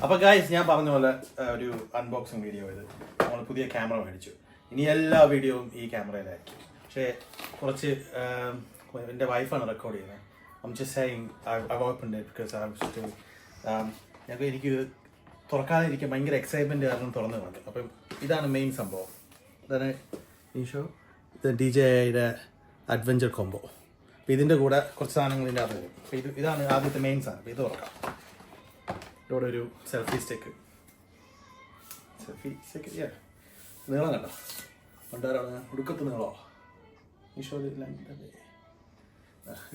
അപ്പോൾ ഗൈസ് ഞാൻ പറഞ്ഞ പോലെ ഒരു അൺബോക്സിങ് വീഡിയോ ഇത്. നമ്മൾ പുതിയ ക്യാമറ മേടിച്ചു. ഇനി എല്ലാ വീഡിയോയും ഈ ക്യാമറയിലായിരിക്കും. പക്ഷേ കുറച്ച് എൻ്റെ വൈഫാണ് റെക്കോർഡ് ചെയ്യുന്നത്. I'm just saying I've opened it because I was still എനിക്ക് തുറക്കാതെ ഇരിക്കാൻ ഭയങ്കര എക്സൈറ്റ്മെൻറ്റ് കാരണം തുറന്നു കണ്ടു. അപ്പം ഇതാണ് മെയിൻ സംഭവം. ഇതാണ് ഈ ഷോ ഇത് DJIയുടെ അഡ്വഞ്ചർ കോംബോ. അപ്പോൾ ഇതിൻ്റെ കൂടെ കുറച്ച് സാധനങ്ങൾ ഇതിൻ്റെ അകത്ത് വരും. അപ്പോൾ ഇതാണ് ആദ്യത്തെ മെയിൻ സാധനം. അപ്പോൾ ഇത് തുറക്കാം. ഇവിടെ ഒരു സെൽഫി സ്റ്റിക്ക് നീളം കണ്ടോ? കൊണ്ടുവരാണ് ഉടുക്കത്ത് നീളോ ഈ ഷോ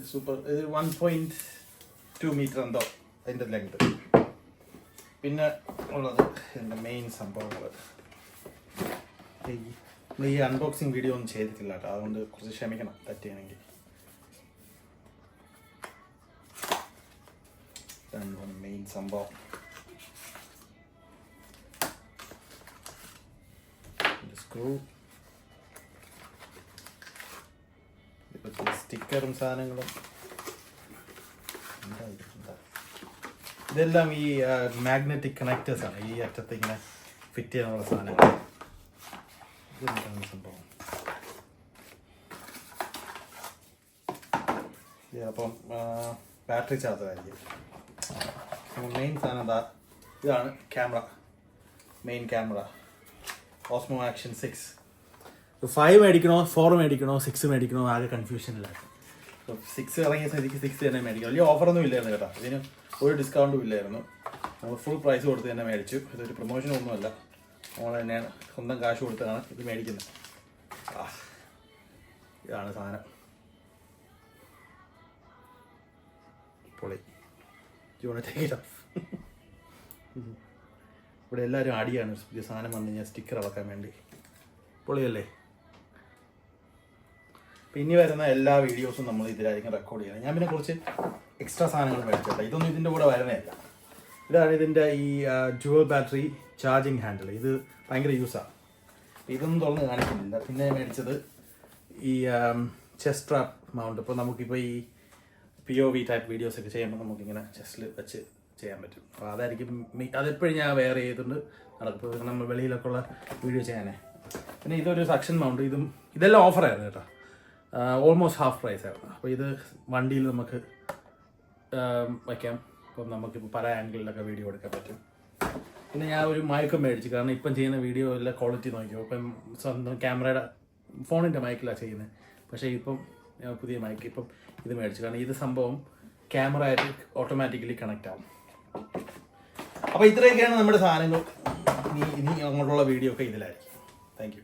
സൂപ്പർ. ഇത് 1.2 മീറ്റർ എന്തോ അതിൻ്റെ ലെങ്ത്. പിന്നെ ഉള്ളത് എൻ്റെ മെയിൻ സംഭവങ്ങൾ. നമ്മൾ ഈ അൺബോക്സിങ് വീഡിയോ ഒന്നും ചെയ്തിട്ടില്ല കേട്ടോ, അതുകൊണ്ട് കുറച്ച് ക്ഷമിക്കണം തെറ്റിയാണെങ്കിൽ. മെയിൻ സംഭവം സ്ക്രൂ, സ്റ്റിക്കറും സാധനങ്ങളും. ഇതെല്ലാം ഈ മാഗ്നറ്റിക് കണക്റ്റേഴ്സ് ആണ്. ഈ അറ്റത്ത് ഇങ്ങനെ ഫിറ്റ് ചെയ്യാനുള്ള സാധനങ്ങൾ. ഇതെന്താണ് സംഭവം? അപ്പം ബാറ്ററി ചാർജർ ആയിരിക്കും. മെയിൻ സാധനം എന്താ? ഇതാണ് camera, main camera Osmo action 6. 5 മേടിക്കണോ 4 മേടിക്കണോ 6 മേടിക്കണോ ആകെ കൺഫ്യൂഷനിലാണ്. 6 ഇറങ്ങിയ സ്ഥിതിക്ക് 6 തന്നെ മേടിക്കണം. വലിയ ഓഫറൊന്നും ഇല്ലായിരുന്നു കേട്ടോ, ഇതിന് ഒരു ഡിസ്കൗണ്ടും ഇല്ലായിരുന്നു. നമ്മൾ ഫുൾ പ്രൈസ് കൊടുത്ത് തന്നെ മേടിച്ചു. ഇതൊരു പ്രൊമോഷനൊന്നുമല്ല, നമ്മൾ തന്നെയാണ് സ്വന്തം കാശ് കൊടുത്താണ് ഇത് മേടിക്കുന്നത്. ഇതാണ് സാധനം. പൊളി. ഇവിടെ എല്ലാവരും അടിയാണ് പുതിയ സാധനം വന്നു കഴിഞ്ഞാൽ സ്റ്റിക്കർ ഇളക്കാൻ വേണ്ടി. പൊളിയല്ലേ? പിന്നെ വരുന്ന എല്ലാ വീഡിയോസും നമ്മൾ ഇതിലായിരിക്കും റെക്കോർഡ് ചെയ്യുന്നത്. ഞാൻ പിന്നെ കുറച്ച് എക്സ്ട്രാ സാധനങ്ങൾ മേടിച്ചോട്ടെ. ഇതൊന്നും ഇതിൻ്റെ കൂടെ വരുന്നതല്ല. ഇതാണ് ഇതിൻ്റെ ഈ ഡ്യുവൽ ബാറ്ററി ചാർജിങ് ഹാൻഡിൽ. ഇത് ഭയങ്കര യൂസാണ്. ഇതൊന്നും തുറന്ന് കാണിക്കുന്നില്ല. പിന്നെ മേടിച്ചത് ഈ ചെസ്റ്റ് സ്ട്രാപ്പ് മൗണ്ട്. ഇപ്പോൾ നമുക്കിപ്പോൾ ഈ POV ടൈപ്പ് വീഡിയോസൊക്കെ ചെയ്യുമ്പോൾ നമുക്കിങ്ങനെ ചെസ്റ്റിൽ വെച്ച് ചെയ്യാൻ പറ്റും. അപ്പോൾ അതായിരിക്കും അതെപ്പോഴും ഞാൻ വെയർ ചെയ്തിട്ടുണ്ട് നടക്കും നമ്മൾ വെളിയിലൊക്കെ ഉള്ള വീഡിയോ ചെയ്യാനേ. പിന്നെ ഇതൊരു സക്ഷൻ മൗണ്ട്. ഇതെല്ലാം ഓഫറായിരുന്നു കേട്ടോ, ഓൾമോസ്റ്റ് ഹാഫ് പ്രൈസ് ആയിരുന്നു. അപ്പോൾ ഇത് വണ്ടിയിൽ നമുക്ക് വയ്ക്കാം. ഇപ്പം നമുക്കിപ്പോൾ പല ആംഗിളിലൊക്കെ വീഡിയോ എടുക്കാൻ പറ്റും. പിന്നെ ഞാൻ ഒരു മൈക്കും മേടിച്ചു, കാരണം ഇപ്പം ചെയ്യുന്ന വീഡിയോ എല്ലാം ക്വാളിറ്റി നോക്കിയോ. ഇപ്പം സ്വന്തം ക്യാമറയുടെ ഫോണിൻ്റെ മൈക്കിലാണ് ചെയ്യുന്നത്. പക്ഷേ ഇപ്പം പുതിയ മൈക്ക് ഇപ്പം ഇത് മേടിച്ചു, കാരണം ഇത് സംഭവം ക്യാമറ ആയിട്ട് ഓട്ടോമാറ്റിക്കലി കണക്റ്റ് ആവും. അപ്പോൾ ഇത്രയൊക്കെയാണ് നമ്മുടെ സാധനങ്ങൾ. ഇനി അങ്ങോട്ടുള്ള വീഡിയോ ഒക്കെ ഇതിലായിരിക്കും. Thank you.